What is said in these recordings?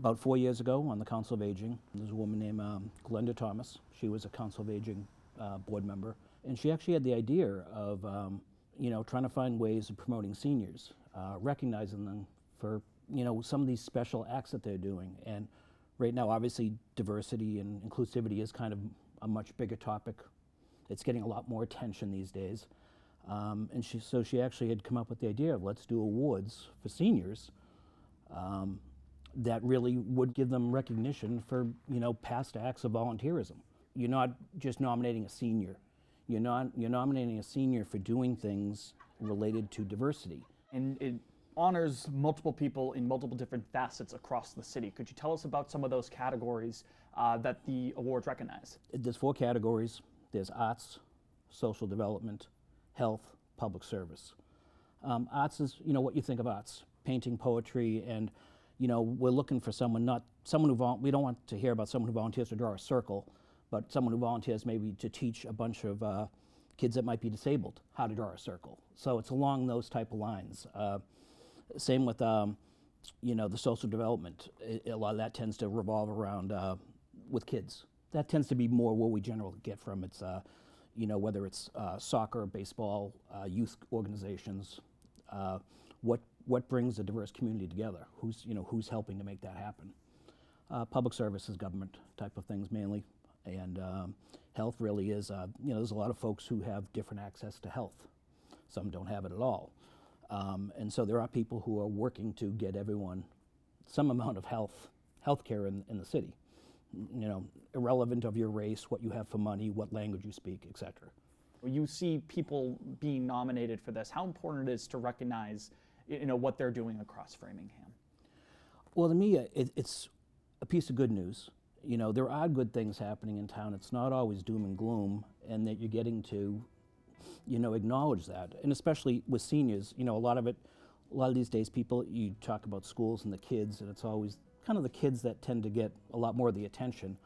About 4 years ago on the Council of Aging, there's a woman named Glenda Thomas. She was a Council of Aging board member, and she actually had the idea of trying to find ways of promoting seniors, recognizing them for some of these special acts that they're doing. And right now, obviously, diversity and inclusivity is kind of a much bigger topic. It's getting a lot more attention these days. And she actually had come up with the idea of let's do awards for seniors that really would give them recognition for past acts of volunteerism. You're not just nominating a senior. You're nominating a senior for doing things related to diversity. And it honors multiple people in multiple different facets across the city. Could you tell us about some of those categories that the awards recognize? There's 4 categories. There's arts, social development, health, public service. Arts is, what you think of arts, painting, poetry, and we're looking for someone, we don't want to hear about someone who volunteers to draw a circle, but someone who volunteers maybe to teach a bunch of kids that might be disabled how to draw a circle. So it's along those type of lines. Same with the social development. A lot of that tends to revolve around with kids. That tends to be more where we generally get from. It's whether it's soccer, baseball, youth organizations. What brings a diverse community together? Who's helping to make that happen? Public services, government type of things mainly, and health really is. There's a lot of folks who have different access to health. Some don't have it at all, and so there are people who are working to get everyone some amount of health care in the city. Irrelevant of your race, what you have for money, what language you speak, etc. You see people being nominated for this. How important it is to recognize what they're doing across Framingham? Well, to me, it's a piece of good news. There are good things happening in town. It's not always doom and gloom, and that you're getting to, acknowledge that. And especially with seniors, a lot of these days, you talk about schools and the kids, and it's always kind of the kids that tend to get a lot more of the attention.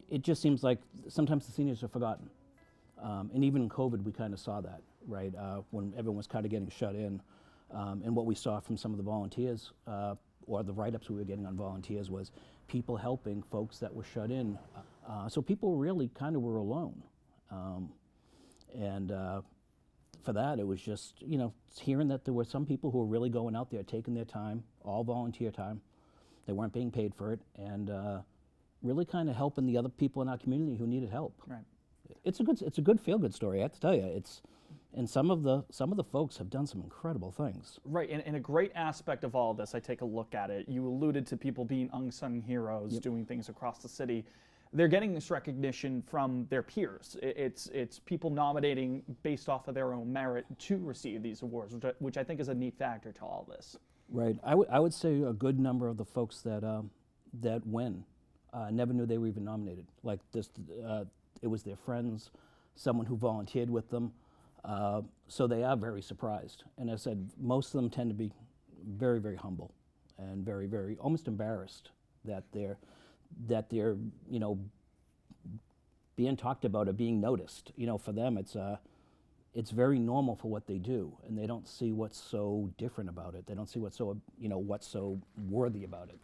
It just seems like sometimes the seniors are forgotten. And even in COVID, we kind of saw that, right? When everyone was kind of getting shut in. And what we saw from some of the volunteers, or the write-ups we were getting on volunteers, was people helping folks that were shut in. So people really kind of were alone. For that, it was just, hearing that there were some people who were really going out there, taking their time, all volunteer time. They weren't being paid for it, and really kind of helping the other people in our community who needed help. Right. It's a good feel-good story, I have to tell you. And some of the folks have done some incredible things. Right, and a great aspect of all of this, I take a look at it, you alluded to people being unsung heroes, Yep. doing things across the city. They're getting this recognition from their peers. It's people nominating based off of their own merit to receive these awards, which I think is a neat factor to all this. Right. I would say a good number of the folks that win never knew they were even nominated. Like this, it was their friends, someone who volunteered with them. So they are very surprised. And as I said, most of them tend to be very, very humble and very, very almost embarrassed that they're being talked about or being noticed. For them, it's very normal for what they do, and they don't see what's so different about it. They don't see what's so worthy about it.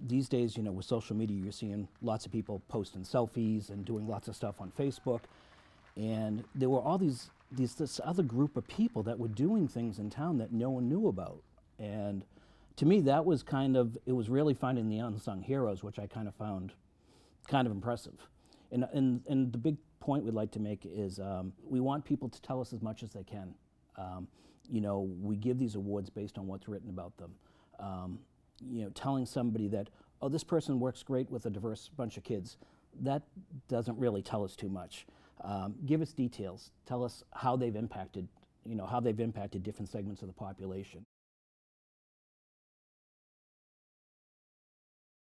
These days, with social media, you're seeing lots of people posting selfies and doing lots of stuff on Facebook, and there were all this other group of people that were doing things in town that no one knew about. And to me, that was it was really finding the unsung heroes, which I kind of found kind of impressive. And the big point we'd like to make is we want people to tell us as much as they can. We give these awards based on what's written about them. Telling somebody that, oh, this person works great with a diverse bunch of kids, that doesn't really tell us too much. Give us details. Tell us how they've impacted different segments of the population.